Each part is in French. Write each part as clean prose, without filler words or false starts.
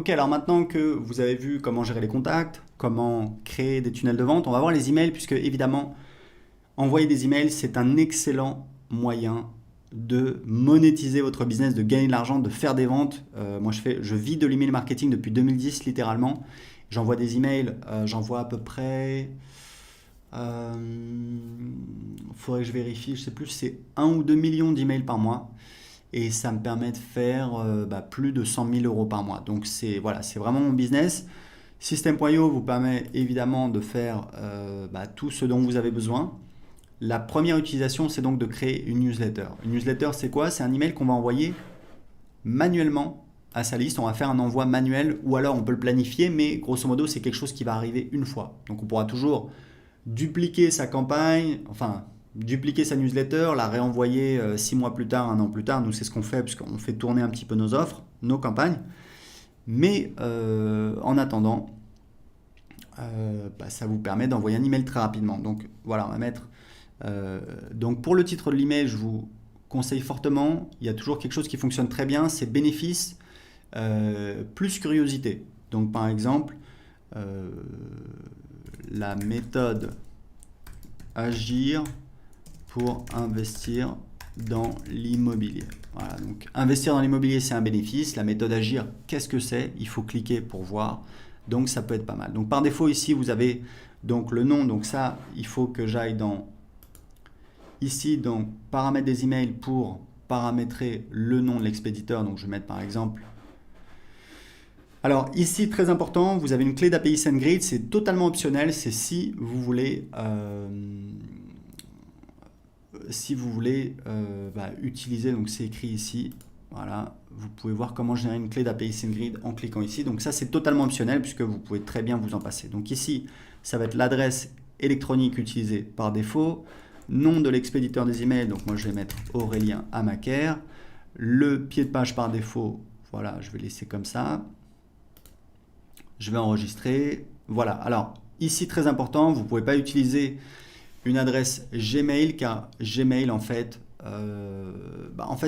Ok, alors maintenant que vous avez vu comment gérer les contacts, comment créer des tunnels de vente, on va voir les emails puisque évidemment, envoyer des emails, c'est un excellent moyen de monétiser votre business, de gagner de l'argent, de faire des ventes. Moi, je vis de l'email marketing depuis 2010 littéralement. J'envoie des emails, j'envoie à peu près, faudrait que je vérifie, je sais plus, c'est 1 ou 2 millions d'emails par mois. Et ça me permet de faire plus de 100 000 euros par mois. Donc c'est voilà, c'est vraiment mon business. System.io vous permet évidemment de faire tout ce dont vous avez besoin. La première utilisation, c'est donc de créer une newsletter. Une newsletter, c'est quoi? C'est un email qu'on va envoyer manuellement à sa liste. On va faire un envoi manuel ou alors on peut le planifier, mais grosso modo, c'est quelque chose qui va arriver une fois. Donc on pourra toujours dupliquer sa campagne, enfin dupliquer sa newsletter, la réenvoyer 6 mois plus tard, 1 an plus tard. Nous, c'est ce qu'on fait puisqu'on fait tourner un petit peu nos offres, nos campagnes. Mais en attendant, ça vous permet d'envoyer un email très rapidement. Donc voilà, on va mettre. Donc pour le titre de l'email, je vous conseille fortement. Il y a toujours quelque chose qui fonctionne très bien, c'est bénéfice plus curiosité. Donc par exemple, la méthode agir pour investir dans l'immobilier. Voilà, donc investir dans l'immobilier, c'est un bénéfice. La méthode agir, qu'est-ce que c'est? Il faut cliquer pour voir. Donc ça peut être pas mal. Donc par défaut ici, vous avez donc le nom. Donc ça, il faut que j'aille dans ici, donc paramètres des emails pour paramétrer le nom de l'expéditeur. Donc je vais mettre par exemple. Alors ici, très important, vous avez une clé d'API SendGrid. C'est totalement optionnel. C'est si vous voulez utiliser, donc c'est écrit ici, voilà, vous pouvez voir comment générer une clé d'API SendGrid en cliquant ici. Donc ça, c'est totalement optionnel puisque vous pouvez très bien vous en passer. Donc ici, ça va être l'adresse électronique utilisée par défaut, nom de l'expéditeur des emails, donc moi je vais mettre Aurélien Amaker, le pied de page par défaut, voilà, je vais laisser comme ça, je vais enregistrer, voilà. Alors ici, très important, vous ne pouvez pas utiliser une adresse Gmail car Gmail en fait,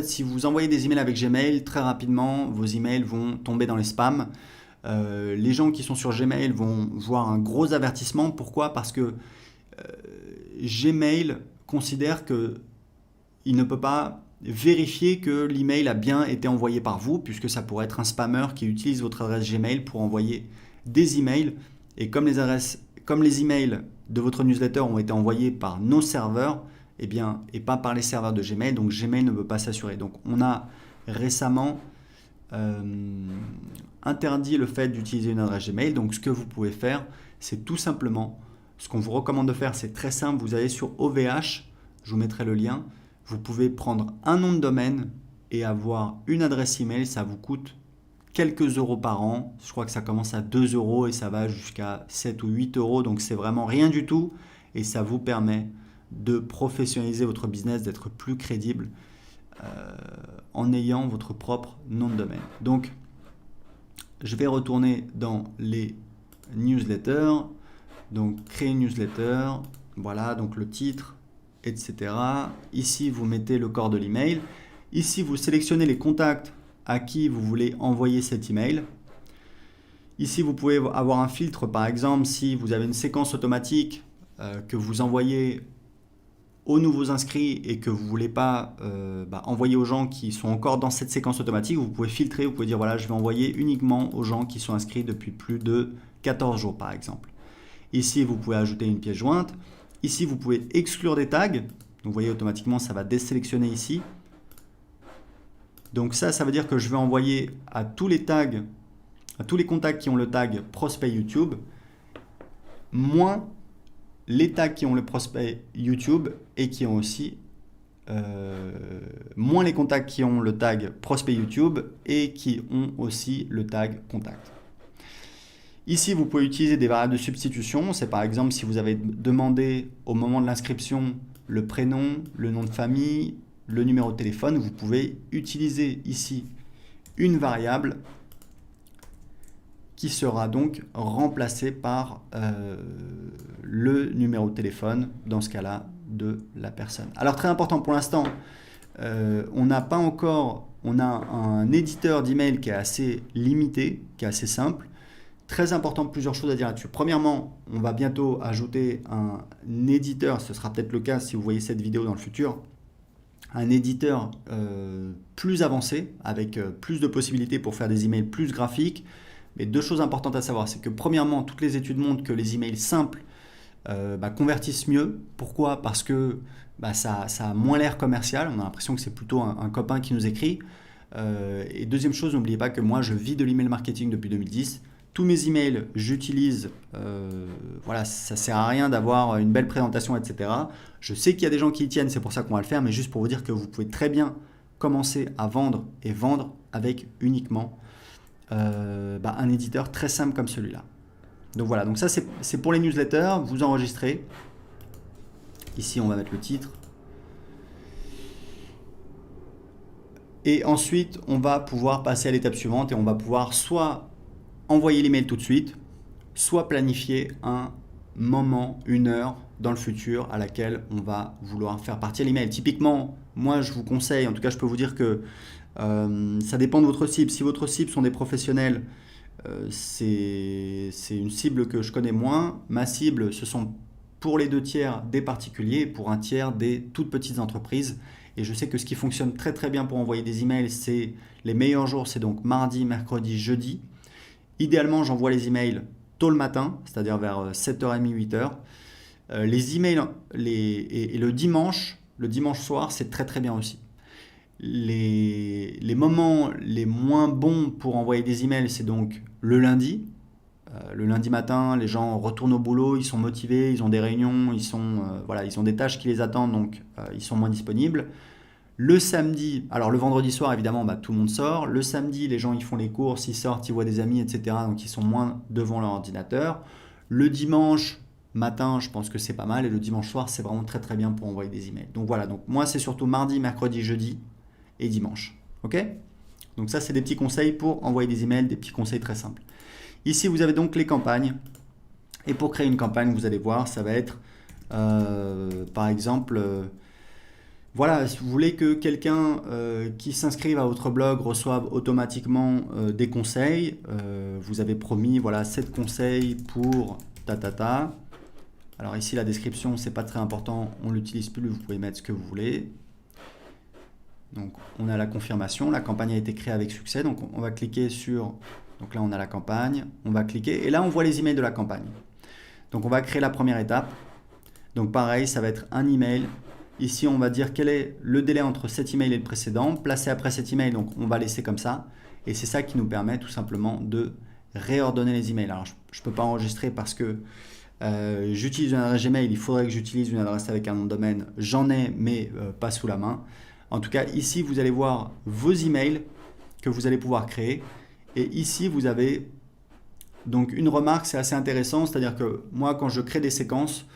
si vous envoyez des emails avec Gmail, très rapidement vos emails vont tomber dans les spams. Les gens qui sont sur Gmail vont voir un gros avertissement. Pourquoi? Parce que Gmail considère que il ne peut pas vérifier que l'email a bien été envoyé par vous, puisque ça pourrait être un spammer qui utilise votre adresse Gmail pour envoyer des emails. Et comme les emails de votre newsletter ont été envoyés par nos serveurs, et pas par les serveurs de Gmail, donc Gmail ne peut pas s'assurer. Donc on a récemment interdit le fait d'utiliser une adresse Gmail. Donc ce que vous pouvez faire, c'est tout simplement, ce qu'on vous recommande de faire, c'est très simple, vous allez sur OVH, je vous mettrai le lien, vous pouvez prendre un nom de domaine et avoir une adresse email, ça vous coûte quelques euros par an, je crois que ça commence à 2 euros et ça va jusqu'à 7 ou 8 euros, donc c'est vraiment rien du tout et ça vous permet de professionnaliser votre business, d'être plus crédible en ayant votre propre nom de domaine. Donc je vais retourner dans les newsletters, donc créer une newsletter, voilà, donc le titre, etc. Ici vous mettez le corps de l'email, ici vous sélectionnez les contacts à qui vous voulez envoyer cet email. Ici, vous pouvez avoir un filtre, par exemple, si vous avez une séquence automatique que vous envoyez aux nouveaux inscrits et que vous ne voulez pas envoyer aux gens qui sont encore dans cette séquence automatique, vous pouvez filtrer, vous pouvez dire voilà, je vais envoyer uniquement aux gens qui sont inscrits depuis plus de 14 jours, par exemple. Ici, vous pouvez ajouter une pièce jointe. Ici, vous pouvez exclure des tags. Donc, vous voyez, automatiquement, ça va désélectionner ici. Donc ça veut dire que je vais envoyer à tous les tags, à tous les contacts qui ont le tag prospect YouTube, moins les tags qui ont le prospect YouTube et qui ont aussi moins les contacts qui ont le tag prospect YouTube et qui ont aussi le tag contact. Ici, vous pouvez utiliser des variables de substitution. C'est par exemple si vous avez demandé au moment de l'inscription le prénom, le nom de famille, le numéro de téléphone, vous pouvez utiliser ici une variable qui sera donc remplacée par le numéro de téléphone, dans ce cas-là, de la personne. Alors très important pour l'instant, on n'a pas encore, on a un éditeur d'email qui est assez limité, qui est assez simple. Très important, plusieurs choses à dire là-dessus. Premièrement, on va bientôt ajouter un éditeur, ce sera peut-être le cas si vous voyez cette vidéo dans le futur, un éditeur plus avancé, avec plus de possibilités pour faire des emails plus graphiques. Mais deux choses importantes à savoir, c'est que premièrement, toutes les études montrent que les emails simples convertissent mieux. Pourquoi? Parce que ça a moins l'air commercial, on a l'impression que c'est plutôt un copain qui nous écrit. Et deuxième chose, n'oubliez pas que moi je vis de l'email marketing depuis 2010. Tous mes emails, j'utilise, voilà, ça sert à rien d'avoir une belle présentation, etc. Je sais qu'il y a des gens qui y tiennent, c'est pour ça qu'on va le faire, mais juste pour vous dire que vous pouvez très bien commencer à vendre et vendre avec uniquement un éditeur très simple comme celui-là. Donc voilà, donc ça c'est pour les newsletters, vous enregistrez. Ici on va mettre le titre. Et ensuite on va pouvoir passer à l'étape suivante et on va pouvoir soit envoyer l'email tout de suite, soit planifier un moment, une heure dans le futur à laquelle on va vouloir faire partir l'email. Typiquement, moi je vous conseille, en tout cas je peux vous dire que ça dépend de votre cible. Si votre cible sont des professionnels, c'est une cible que je connais moins. Ma cible, ce sont pour les 2/3 des particuliers et pour 1/3 des toutes petites entreprises. Et je sais que ce qui fonctionne très très bien pour envoyer des emails, c'est les meilleurs jours, c'est donc mardi, mercredi, jeudi. Idéalement, j'envoie les emails tôt le matin, c'est-à-dire vers 7h30, 8h. Les emails et le dimanche soir, c'est très très bien aussi. Les moments les moins bons pour envoyer des emails, c'est donc le lundi. Le lundi matin, les gens retournent au boulot, ils sont motivés, ils ont des réunions, ils ont des tâches qui les attendent, donc ils sont moins disponibles. Le samedi, alors le vendredi soir, évidemment, tout le monde sort. Le samedi, les gens ils font les courses, ils sortent, ils voient des amis, etc. Donc ils sont moins devant leur ordinateur. Le dimanche matin, je pense que c'est pas mal. Et le dimanche soir, c'est vraiment très très bien pour envoyer des emails. Donc voilà, donc moi c'est surtout mardi, mercredi, jeudi et dimanche. Ok? Donc ça, c'est des petits conseils pour envoyer des emails, des petits conseils très simples. Ici, vous avez donc les campagnes. Et pour créer une campagne, vous allez voir, ça va être, par exemple, voilà, si vous voulez que quelqu'un qui s'inscrive à votre blog reçoive automatiquement des conseils, vous avez promis, voilà, 7 conseils pour ta. Alors ici, la description, c'est pas très important, on l'utilise plus, vous pouvez mettre ce que vous voulez. Donc, on a la confirmation, la campagne a été créée avec succès, donc on va cliquer sur... Donc là, on a la campagne, on va cliquer et là, on voit les emails de la campagne. Donc, on va créer la première étape. Donc, pareil, ça va être un email. Ici, on va dire quel est le délai entre cet email et le précédent. Placé après cet email, donc on va laisser comme ça. Et c'est ça qui nous permet tout simplement de réordonner les emails. Alors, je ne peux pas enregistrer parce que j'utilise une adresse Gmail. Il faudrait que j'utilise une adresse avec un nom de domaine. J'en ai, mais pas sous la main. En tout cas, ici, vous allez voir vos emails que vous allez pouvoir créer. Et ici, vous avez donc une remarque, c'est assez intéressant, c'est-à-dire que moi, quand je crée des séquences,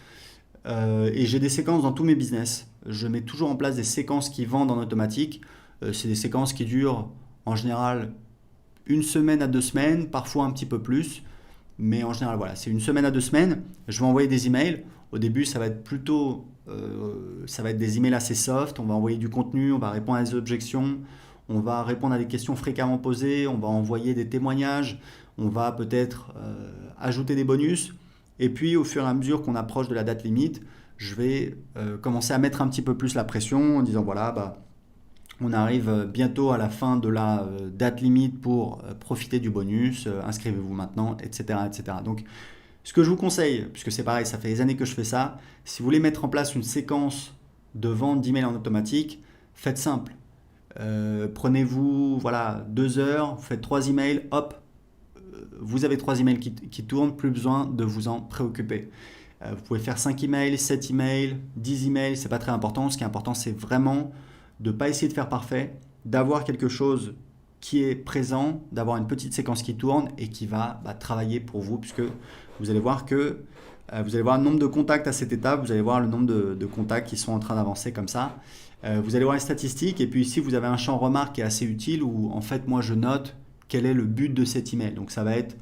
et j'ai des séquences dans tous mes business, je mets toujours en place des séquences qui vendent en automatique. C'est des séquences qui durent en général 1 semaine à 2 semaines, parfois un petit peu plus, mais en général, voilà, c'est 1 semaine à 2 semaines. Je vais envoyer des emails. Au début, ça va être plutôt, ça va être des emails assez soft. On va envoyer du contenu, on va répondre à des objections. On va répondre à des questions fréquemment posées, on va envoyer des témoignages, on va peut-être ajouter des bonus. Et puis, au fur et à mesure qu'on approche de la date limite, je vais commencer à mettre un petit peu plus la pression en disant voilà, on arrive bientôt à la fin de la date limite pour profiter du bonus, inscrivez-vous maintenant, etc., etc. Donc, ce que je vous conseille, puisque c'est pareil, ça fait des années que je fais ça, si vous voulez mettre en place une séquence de vente d'emails en automatique, faites simple. Prenez-vous 2 heures, vous faites 3 emails, hop, vous avez 3 emails qui tournent, plus besoin de vous en préoccuper. Vous pouvez faire 5 emails, 7 emails, 10 emails, c'est pas très important. Ce qui est important, c'est vraiment de ne pas essayer de faire parfait, d'avoir quelque chose qui est présent, d'avoir une petite séquence qui tourne et qui va travailler pour vous, puisque vous allez voir que vous allez voir le nombre de contacts à cette étape, vous allez voir le nombre de contacts qui sont en train d'avancer comme ça. Vous allez voir les statistiques et puis ici vous avez un champ remarque qui est assez utile où en fait moi je note quel est le but de cet email. Donc ça va être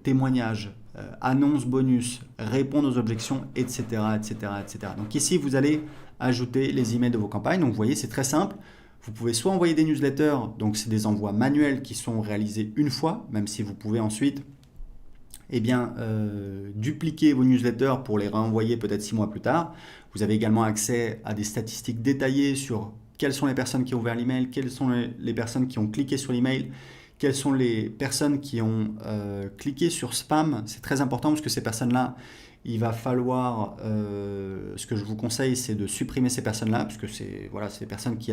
témoignage, annonce bonus, répondre aux objections, etc., etc., etc. Donc ici vous allez ajouter les emails de vos campagnes. Donc vous voyez, c'est très simple. Vous pouvez soit envoyer des newsletters, donc c'est des envois manuels qui sont réalisés une fois, même si vous pouvez ensuite dupliquer vos newsletters pour les renvoyer peut-être 6 mois plus tard. Vous avez également accès à des statistiques détaillées sur quelles sont les personnes qui ont ouvert l'email, quelles sont les personnes qui ont cliqué sur l'email, quelles sont les personnes qui ont cliqué sur spam. C'est très important parce que ces personnes-là, il va falloir, ce que je vous conseille, c'est de supprimer ces personnes-là, parce que c'est des personnes qui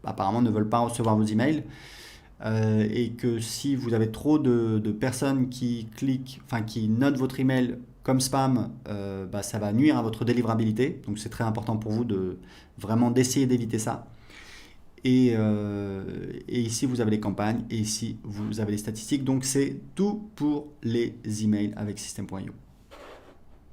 apparemment ne veulent pas recevoir vos emails. Et que si vous avez trop de personnes qui cliquent, enfin qui notent votre email comme spam, ça va nuire à votre délivrabilité. Donc c'est très important pour vous d'essayer d'éviter ça. Et ici vous avez les campagnes et ici vous avez les statistiques. Donc c'est tout pour les emails avec System.io.